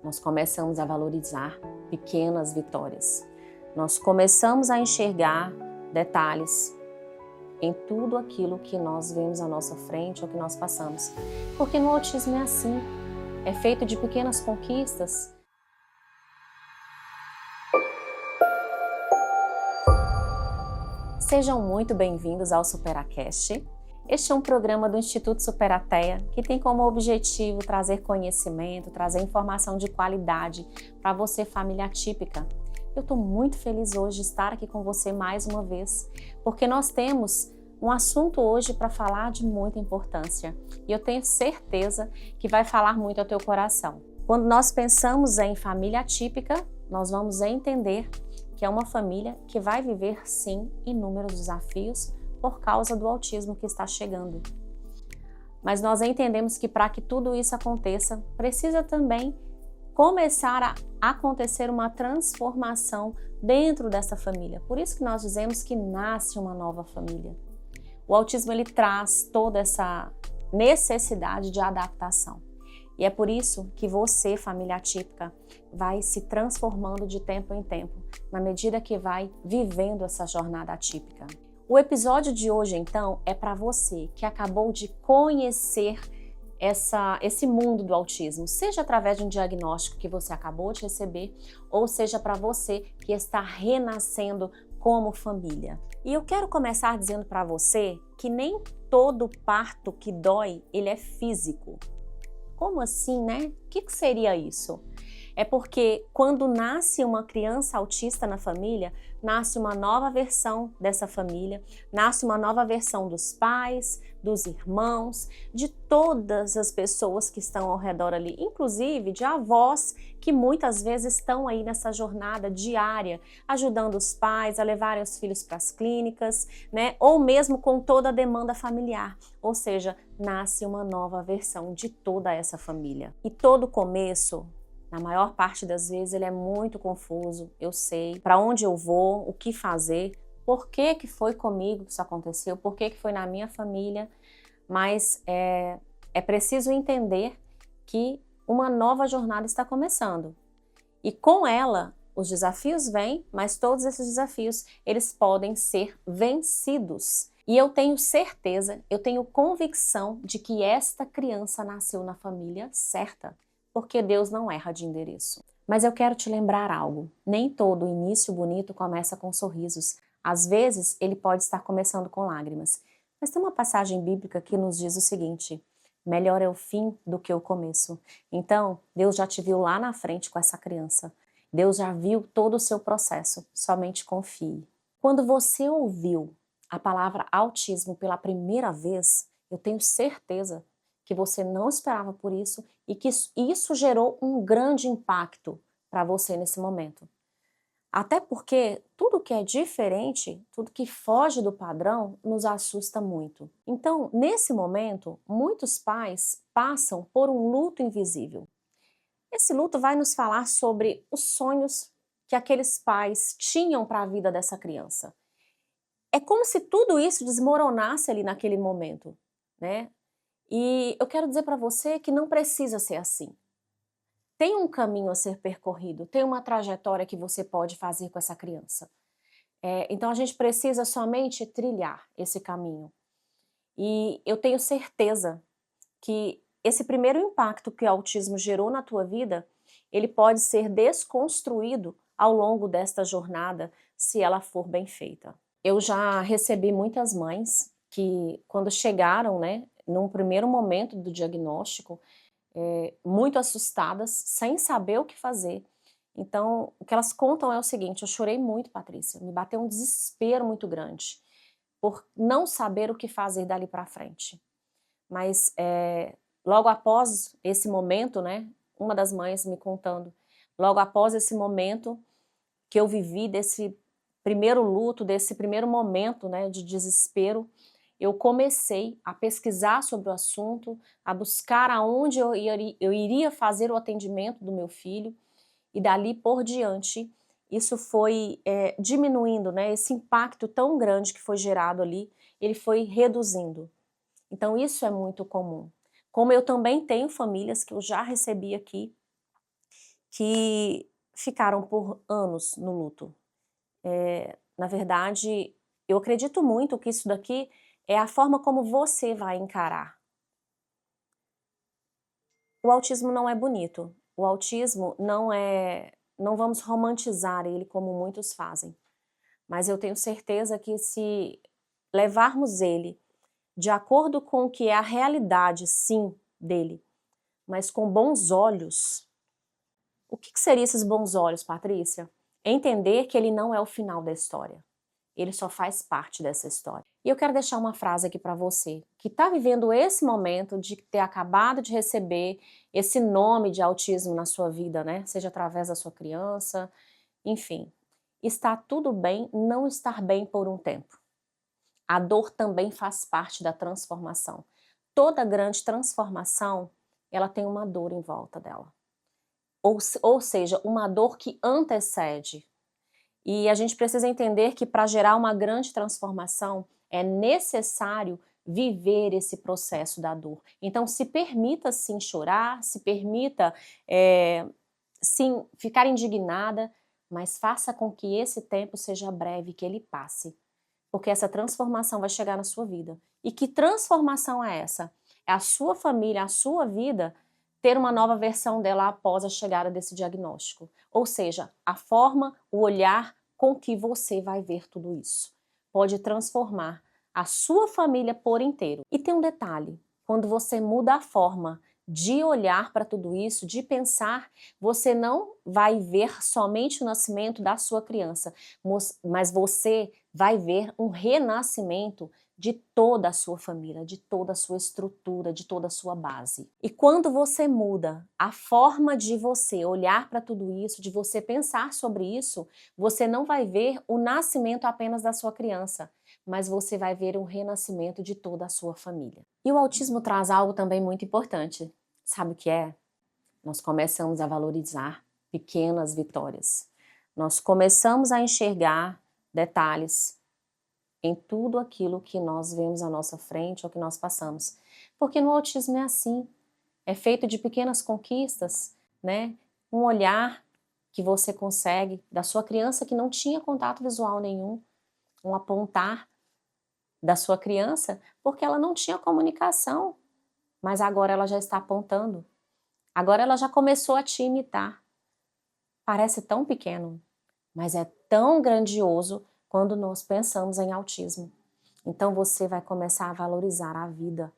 nós começamos a valorizar pequenas vitórias. Nós começamos a enxergar detalhes em tudo aquilo que nós vemos à nossa frente ou que nós passamos. Porque no autismo é assim, é feito de pequenas conquistas. Sejam muito bem-vindos ao Superacast. Este é um programa do Instituto Superateia que tem como objetivo trazer conhecimento, trazer informação de qualidade para você, família atípica. Eu estou muito feliz hoje de estar aqui com você mais uma vez, porque nós temos um assunto hoje para falar de muita importância e eu tenho certeza que vai falar muito ao teu coração. Quando nós pensamos em família atípica, nós vamos entender que é uma família que vai viver, sim, inúmeros desafios por causa do autismo que está chegando. Mas nós entendemos que para que tudo isso aconteça, precisa também começar a acontecer uma transformação dentro dessa família. Por isso que nós dizemos que nasce uma nova família. O autismo, ele traz toda essa necessidade de adaptação. E é por isso que você, família atípica, vai se transformando de tempo em tempo, na medida que vai vivendo essa jornada atípica. O episódio de hoje, então, é para você que acabou de conhecer esse mundo do autismo, seja através de um diagnóstico que você acabou de receber, ou seja para você que está renascendo como família. E eu quero começar dizendo para você que nem todo parto que dói, ele é físico. Como assim, né? O que seria isso? É porque quando nasce uma criança autista na família, nasce uma nova versão dessa família, nasce uma nova versão dos pais, dos irmãos, de todas as pessoas que estão ao redor ali, inclusive de avós que muitas vezes estão aí nessa jornada diária, ajudando os pais a levarem os filhos para as clínicas, né? Ou mesmo com toda a demanda familiar, ou seja, nasce uma nova versão de toda essa família. E todo começo, na maior parte das vezes, ele é muito confuso, eu sei, para onde eu vou, o que fazer, por que foi comigo que isso aconteceu, por que foi na minha família, mas é preciso entender que uma nova jornada está começando. E com ela, os desafios vêm, mas todos esses desafios, eles podem ser vencidos. E eu tenho certeza, eu tenho convicção de que esta criança nasceu na família certa, porque Deus não erra de endereço. Mas eu quero te lembrar algo, nem todo início bonito começa com sorrisos. Às vezes, ele pode estar começando com lágrimas. Mas tem uma passagem bíblica que nos diz o seguinte: melhor é o fim do que o começo. Então, Deus já te viu lá na frente com essa criança. Deus já viu todo o seu processo, somente confie. Quando você ouviu a palavra autismo pela primeira vez, eu tenho certeza que você não esperava por isso e que isso gerou um grande impacto para você nesse momento. Até porque tudo que é diferente, tudo que foge do padrão, nos assusta muito. Então, nesse momento, muitos pais passam por um luto invisível. Esse luto vai nos falar sobre os sonhos que aqueles pais tinham para a vida dessa criança. É como se tudo isso desmoronasse ali naquele momento, né? E eu quero dizer para você que não precisa ser assim. Tem um caminho a ser percorrido, tem uma trajetória que você pode fazer com essa criança. Então a gente precisa somente trilhar esse caminho. E eu tenho certeza que esse primeiro impacto que o autismo gerou na tua vida, ele pode ser desconstruído ao longo desta jornada, se ela for bem feita. Eu já recebi muitas mães que, quando chegaram, né, num primeiro momento do diagnóstico, muito assustadas, sem saber o que fazer. Então, o que elas contam é o seguinte: eu chorei muito, Patrícia, me bateu um desespero muito grande, por não saber o que fazer dali para frente. Mas, logo após esse momento, né, uma das mães me contando, logo após esse momento que eu vivi, desse primeiro luto, desse primeiro momento, né, de desespero, eu comecei a pesquisar sobre o assunto, a buscar aonde eu iria fazer o atendimento do meu filho, e dali por diante, isso foi diminuindo, né? Esse impacto tão grande que foi gerado ali, ele foi reduzindo. Então isso é muito comum. Como eu também tenho famílias que eu já recebi aqui, que ficaram por anos no luto. Na verdade, eu acredito muito que isso daqui é a forma como você vai encarar. O autismo não é bonito. O autismo não vamos romantizar ele como muitos fazem. Mas eu tenho certeza que se levarmos ele de acordo com o que é a realidade, sim, dele, mas com bons olhos. O que seriam esses bons olhos, Patrícia? Entender que ele não é o final da história. Ele só faz parte dessa história. E eu quero deixar uma frase aqui para você, que está vivendo esse momento de ter acabado de receber esse nome de autismo na sua vida, né? Seja através da sua criança, enfim. Está tudo bem não estar bem por um tempo. A dor também faz parte da transformação. Toda grande transformação, ela tem uma dor em volta dela. Ou seja, uma dor que antecede. E a gente precisa entender que para gerar uma grande transformação é necessário viver esse processo da dor. Então se permita sim chorar, se permita sim ficar indignada, mas faça com que esse tempo seja breve, que ele passe. Porque essa transformação vai chegar na sua vida. E que transformação é essa? É a sua família, a sua vida ter uma nova versão dela após a chegada desse diagnóstico. Ou seja, a forma, o olhar com que você vai ver tudo isso. Pode transformar a sua família por inteiro. E tem um detalhe, quando você muda a forma de olhar para tudo isso, de pensar, você não vai ver somente o nascimento da sua criança, mas você vai ver um renascimento de toda a sua família, de toda a sua estrutura, de toda a sua base. E quando você muda a forma de você olhar para tudo isso, de você pensar sobre isso, você não vai ver o nascimento apenas da sua criança, mas você vai ver um renascimento de toda a sua família. E o autismo traz algo também muito importante. Sabe o que é? Nós começamos a valorizar pequenas vitórias. Nós começamos a enxergar detalhes em tudo aquilo que nós vemos à nossa frente ou que nós passamos. Porque no autismo é assim, é feito de pequenas conquistas, né? Um olhar que você consegue da sua criança que não tinha contato visual nenhum, um apontar da sua criança, porque ela não tinha comunicação, mas agora ela já está apontando. Agora ela já começou a te imitar. Parece tão pequeno, mas é tão grandioso quando nós pensamos em autismo. Então você vai começar a valorizar a vida,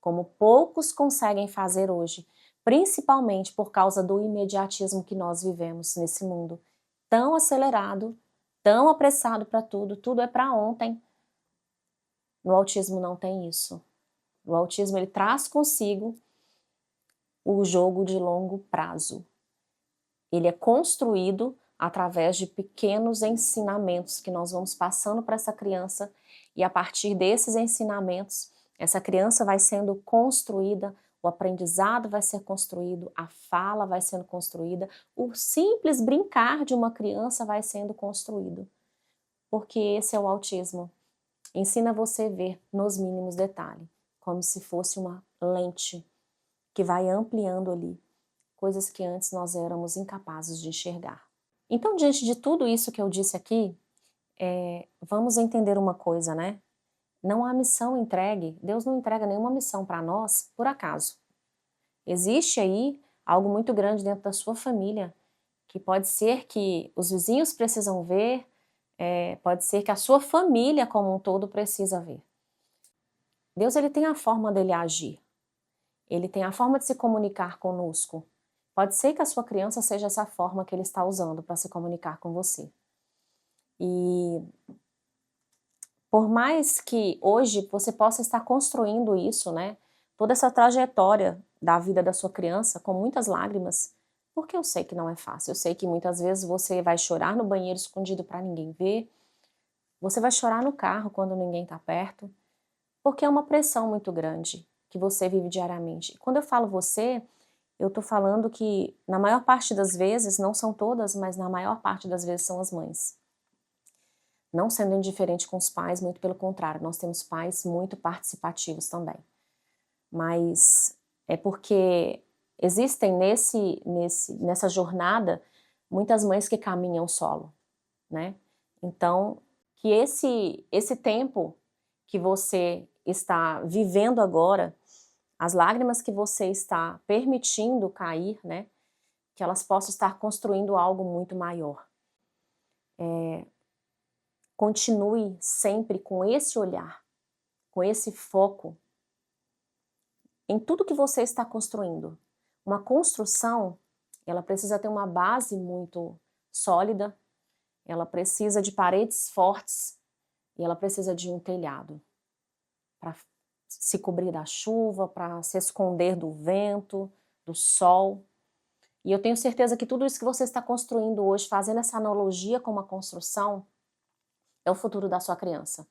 como poucos conseguem fazer hoje, principalmente por causa do imediatismo que nós vivemos nesse mundo. Tão acelerado, tão apressado para tudo, tudo é para ontem. No autismo não tem isso. O autismo ele traz consigo o jogo de longo prazo. Ele é construído através de pequenos ensinamentos que nós vamos passando para essa criança e a partir desses ensinamentos, essa criança vai sendo construída, o aprendizado vai ser construído, a fala vai sendo construída, o simples brincar de uma criança vai sendo construído. Porque esse é o autismo. Ensina você a ver nos mínimos detalhes, como se fosse uma lente que vai ampliando ali coisas que antes nós éramos incapazes de enxergar. Então, diante de tudo isso que eu disse aqui, vamos entender uma coisa, né? Não há missão entregue, Deus não entrega nenhuma missão para nós por acaso. Existe aí algo muito grande dentro da sua família, que pode ser que os vizinhos precisam ver, pode ser que a sua família como um todo precisa ver. Deus ele tem a forma dele agir, ele tem a forma de se comunicar conosco. Pode ser que a sua criança seja essa forma que ele está usando para se comunicar com você. E por mais que hoje você possa estar construindo isso, né? Toda essa trajetória da vida da sua criança com muitas lágrimas, porque eu sei que não é fácil. Eu sei que muitas vezes você vai chorar no banheiro escondido para ninguém ver. Você vai chorar no carro quando ninguém está perto, porque é uma pressão muito grande que você vive diariamente. E quando eu falo você, eu estou falando que na maior parte das vezes, não são todas, mas na maior parte das vezes são as mães. Não sendo indiferente com os pais, muito pelo contrário, nós temos pais muito participativos também. Mas é porque Existem nessa jornada muitas mães que caminham solo, né? Então, que esse tempo que você está vivendo agora, as lágrimas que você está permitindo cair, né? Que elas possam estar construindo algo muito maior. Continue sempre com esse olhar, com esse foco em tudo que você está construindo. Uma construção, ela precisa ter uma base muito sólida, ela precisa de paredes fortes e ela precisa de um telhado para se cobrir da chuva, para se esconder do vento, do sol. E eu tenho certeza que tudo isso que você está construindo hoje, fazendo essa analogia com uma construção, é o futuro da sua criança.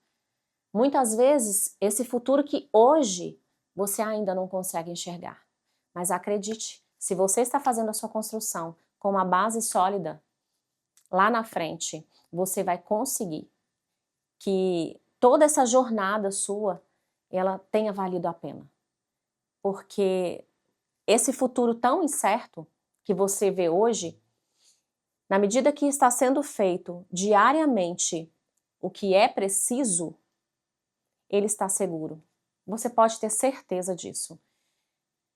Muitas vezes, esse futuro que hoje você ainda não consegue enxergar. Mas acredite, se você está fazendo a sua construção com uma base sólida, lá na frente, você vai conseguir que toda essa jornada sua, ela tenha valido a pena. Porque esse futuro tão incerto que você vê hoje, na medida que está sendo feito diariamente o que é preciso, ele está seguro. Você pode ter certeza disso.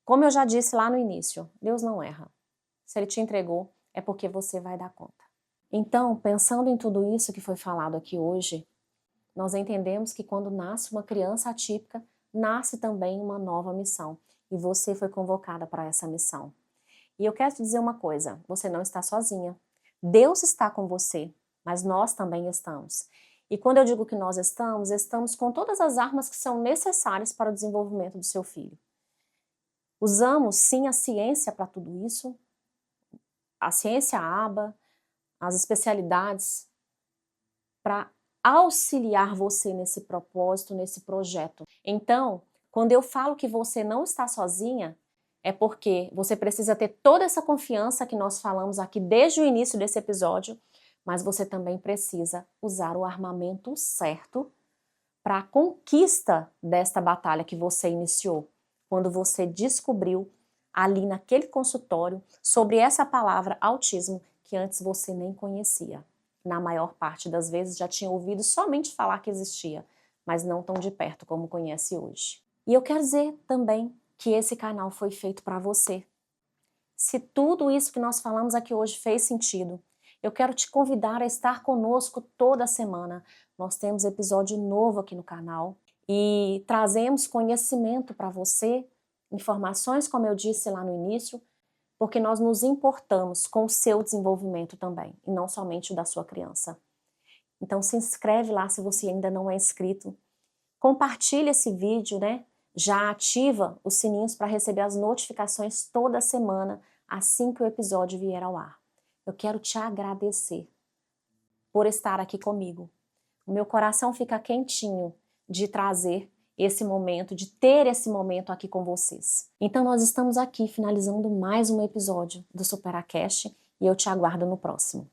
Como eu já disse lá no início, Deus não erra. Se Ele te entregou, é porque você vai dar conta. Então, pensando em tudo isso que foi falado aqui hoje, nós entendemos que quando nasce uma criança atípica, nasce também uma nova missão. E você foi convocada para essa missão. E eu quero te dizer uma coisa, você não está sozinha. Deus está com você, mas nós também estamos. E quando eu digo que nós estamos com todas as armas que são necessárias para o desenvolvimento do seu filho. Usamos sim a ciência para tudo isso, a ciência ABA, as especialidades, para auxiliar você nesse propósito, nesse projeto. Então, quando eu falo que você não está sozinha, é porque você precisa ter toda essa confiança que nós falamos aqui desde o início desse episódio, mas você também precisa usar o armamento certo para a conquista desta batalha que você iniciou, quando você descobriu ali naquele consultório sobre essa palavra autismo que antes você nem conhecia. Na maior parte das vezes já tinha ouvido somente falar que existia, mas não tão de perto como conhece hoje. E eu quero dizer também que esse canal foi feito para você. Se tudo isso que nós falamos aqui hoje fez sentido, eu quero te convidar a estar conosco toda semana. Nós temos episódio novo aqui no canal e trazemos conhecimento para você, informações, como eu disse lá no início, porque nós nos importamos com o seu desenvolvimento também, e não somente o da sua criança. Então se inscreve lá se você ainda não é inscrito. Compartilha esse vídeo, né? Já ativa os sininhos para receber as notificações toda semana, assim que o episódio vier ao ar. Eu quero te agradecer por estar aqui comigo. O meu coração fica quentinho de trazer esse momento, de ter esse momento aqui com vocês. Então nós estamos aqui finalizando mais um episódio do Superacast e eu te aguardo no próximo.